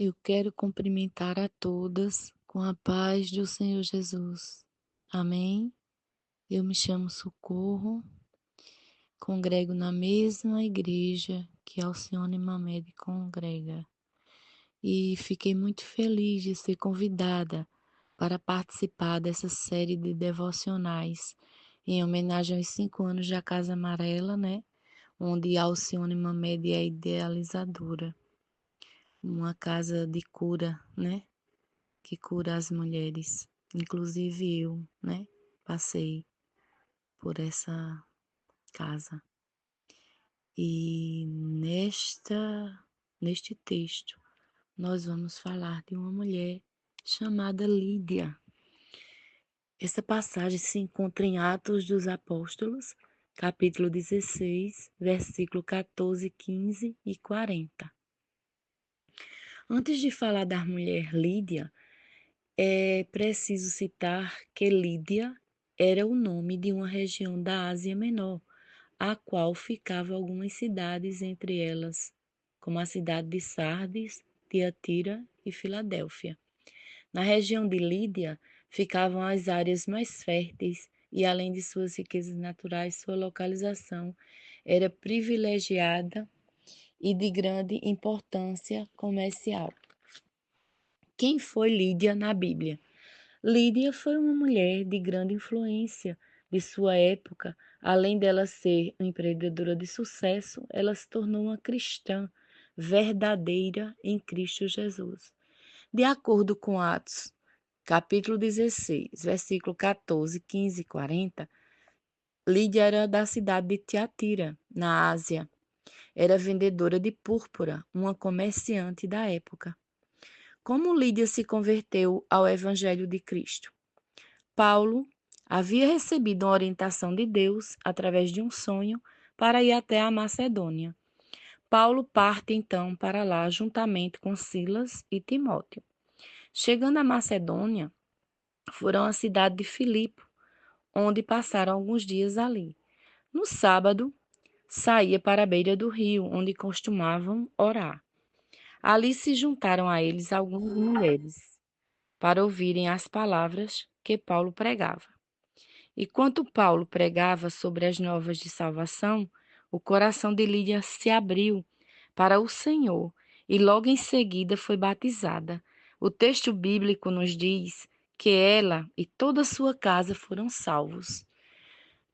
Eu quero cumprimentar a todas com a paz do Senhor Jesus. Amém? Eu me chamo Socorro, congrego na mesma igreja que Alcione Mamed congrega. E fiquei muito feliz de ser convidada para participar dessa série de devocionais em homenagem aos 5 anos da Casa Amarela, né? Onde Alcione Mamed é idealizadora. Uma casa de cura, né? Que cura as mulheres. Inclusive eu, né? Passei por essa casa. E neste texto, nós vamos falar de uma mulher chamada Lídia. Essa passagem se encontra em Atos dos Apóstolos, capítulo 16, versículo 14, 15 e 40. Antes de falar da mulher Lídia, é preciso citar que Lídia era o nome de uma região da Ásia Menor, a qual ficavam algumas cidades, entre elas, como a cidade de Sardes, Tiatira e Filadélfia. Na região de Lídia ficavam as áreas mais férteis e, além de suas riquezas naturais, sua localização era privilegiada e de grande importância comercial. Quem foi Lídia na Bíblia? Lídia foi uma mulher de grande influência de sua época. Além dela ser uma empreendedora de sucesso, ela se tornou uma cristã verdadeira em Cristo Jesus. De acordo com Atos, capítulo 16, versículo 14, 15 e 40, Lídia era da cidade de Tiatira, na Ásia. Era vendedora de púrpura, uma comerciante da época. Como Lídia se converteu ao Evangelho de Cristo? Paulo havia recebido uma orientação de Deus através de um sonho para ir até a Macedônia. Paulo parte então para lá juntamente com Silas e Timóteo. Chegando à Macedônia, foram à cidade de Filipe, onde passaram alguns dias ali. No sábado, saía para a beira do rio, onde costumavam orar. Ali se juntaram a eles algumas mulheres para ouvirem as palavras que Paulo pregava. E quando Paulo pregava sobre as novas de salvação, o coração de Lídia se abriu para o Senhor e logo em seguida foi batizada. O texto bíblico nos diz que ela e toda a sua casa foram salvos.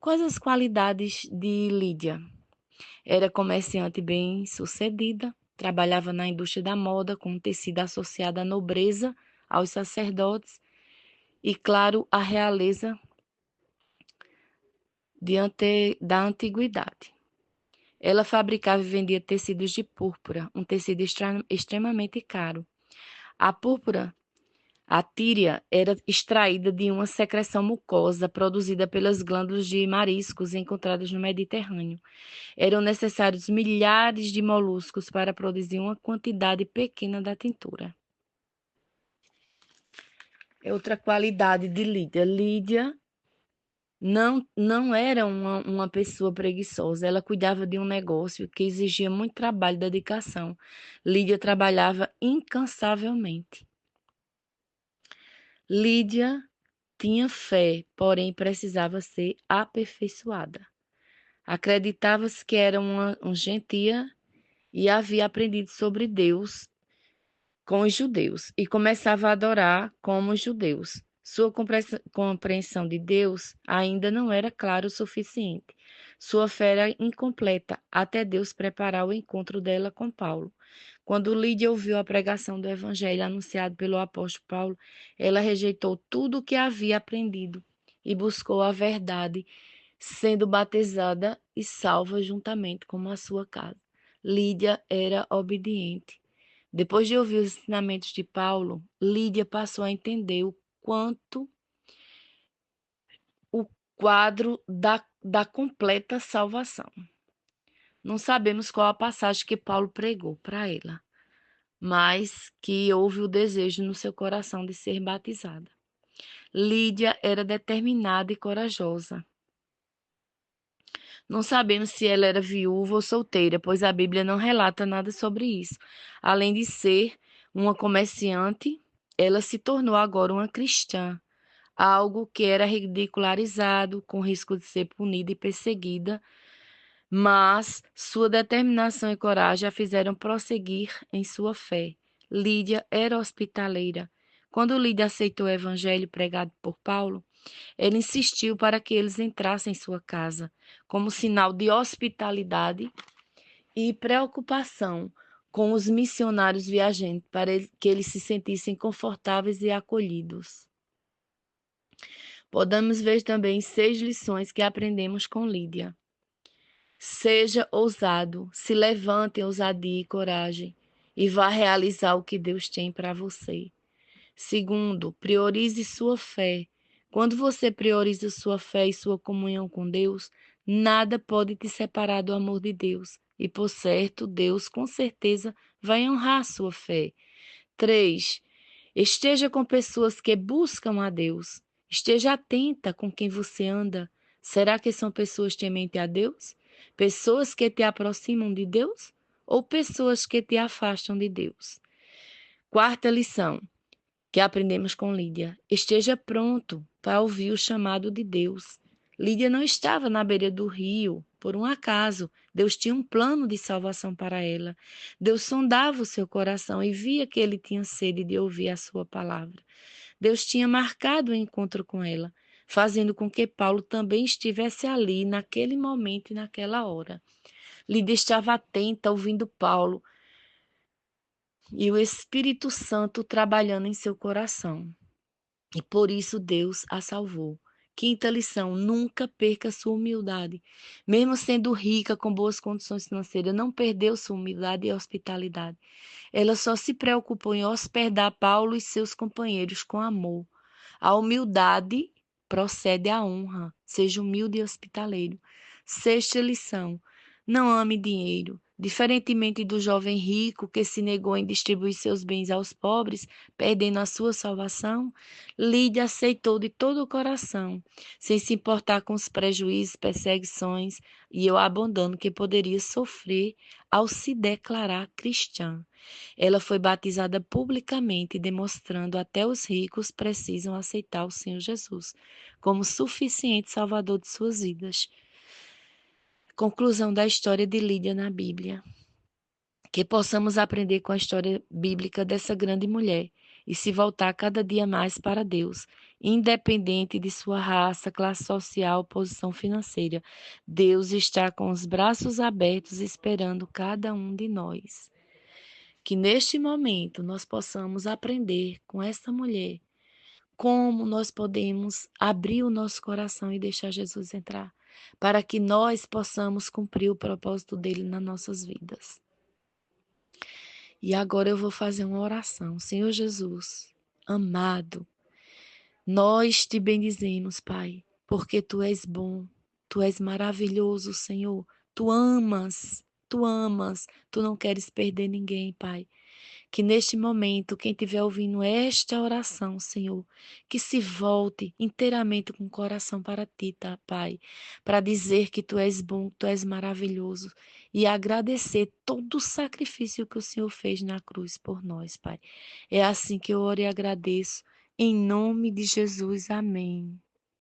Quais as qualidades de Lídia? Era comerciante bem-sucedida, trabalhava na indústria da moda com tecido associado à nobreza, aos sacerdotes e, claro, à realeza da antiguidade. Ela fabricava e vendia tecidos de púrpura, um tecido extremamente caro. A púrpura, a tíria, era extraída de uma secreção mucosa produzida pelas glândulas de mariscos encontradas no Mediterrâneo. Eram necessários milhares de moluscos para produzir uma quantidade pequena da tintura. É outra qualidade de Lídia. Lídia não era uma pessoa preguiçosa, ela cuidava de um negócio que exigia muito trabalho e dedicação. Lídia trabalhava incansavelmente. Lídia tinha fé, porém precisava ser aperfeiçoada. Acreditava-se que era uma gentia e havia aprendido sobre Deus com os judeus e começava a adorar como os judeus. Sua compreensão de Deus ainda não era clara o suficiente. Sua fé era incompleta até Deus preparar o encontro dela com Paulo. Quando Lídia ouviu a pregação do evangelho anunciado pelo apóstolo Paulo, ela rejeitou tudo o que havia aprendido e buscou a verdade, sendo batizada e salva juntamente com a sua casa. Lídia era obediente. Depois de ouvir os ensinamentos de Paulo, Lídia passou a entender o quanto o quadro da completa salvação. Não sabemos qual a passagem que Paulo pregou para ela, mas que houve o desejo no seu coração de ser batizada. Lídia era determinada e corajosa. Não sabemos se ela era viúva ou solteira, pois a Bíblia não relata nada sobre isso, além de ser uma comerciante, ela se tornou agora uma cristã, algo que era ridicularizado, com risco de ser punida e perseguida, mas sua determinação e coragem a fizeram prosseguir em sua fé. Lídia era hospitaleira. Quando Lídia aceitou o evangelho pregado por Paulo, ele insistiu para que eles entrassem em sua casa, como sinal de hospitalidade e preocupação com os missionários viajantes, para que eles se sentissem confortáveis e acolhidos. Podemos ver também 6 lições que aprendemos com Lídia. Seja ousado, se levante em ousadia e coragem e vá realizar o que Deus tem para você. Segundo, priorize sua fé. Quando você prioriza sua fé e sua comunhão com Deus, nada pode te separar do amor de Deus. E, por certo, Deus com certeza vai honrar sua fé. 3. Esteja com pessoas que buscam a Deus. Esteja atenta com quem você anda. Será que são pessoas temente a Deus? Pessoas que te aproximam de Deus? Ou pessoas que te afastam de Deus? Quarta lição que aprendemos com Lídia. Esteja pronto para ouvir o chamado de Deus. Lídia não estava na beira do rio por um acaso. Deus tinha um plano de salvação para ela. Deus sondava o seu coração e via que ele tinha sede de ouvir a sua palavra. Deus tinha marcado o encontro com ela, fazendo com que Paulo também estivesse ali naquele momento e naquela hora. Lídia estava atenta, ouvindo Paulo e o Espírito Santo trabalhando em seu coração. E por isso Deus a salvou. Quinta lição: nunca perca sua humildade. Mesmo sendo rica, com boas condições financeiras, não perdeu sua humildade e hospitalidade. Ela só se preocupou em hospedar Paulo e seus companheiros com amor. A humildade procede à honra. Seja humilde e hospitaleiro. Sexta lição: não ame dinheiro. Diferentemente do jovem rico que se negou em distribuir seus bens aos pobres, perdendo a sua salvação, Lídia aceitou de todo o coração, sem se importar com os prejuízos, perseguições e o abandono que poderia sofrer ao se declarar cristã. Ela foi batizada publicamente, demonstrando até os ricos precisam aceitar o Senhor Jesus como suficiente salvador de suas vidas. Conclusão da história de Lídia na Bíblia. Que possamos aprender com a história bíblica dessa grande mulher e se voltar cada dia mais para Deus, independente de sua raça, classe social, posição financeira. Deus está com os braços abertos esperando cada um de nós. Que neste momento nós possamos aprender com essa mulher como nós podemos abrir o nosso coração e deixar Jesus entrar, para que nós possamos cumprir o propósito dele nas nossas vidas. E agora eu vou fazer uma oração. Senhor Jesus, amado, nós te bendizemos, Pai, porque tu és bom, tu és maravilhoso, Senhor. Tu amas, tu não queres perder ninguém, Pai. Que neste momento, quem estiver ouvindo esta oração, Senhor, que se volte inteiramente com o coração para ti, tá, Pai? Para dizer que tu és bom, tu és maravilhoso e agradecer todo o sacrifício que o Senhor fez na cruz por nós, Pai. É assim que eu oro e agradeço. Em nome de Jesus, amém.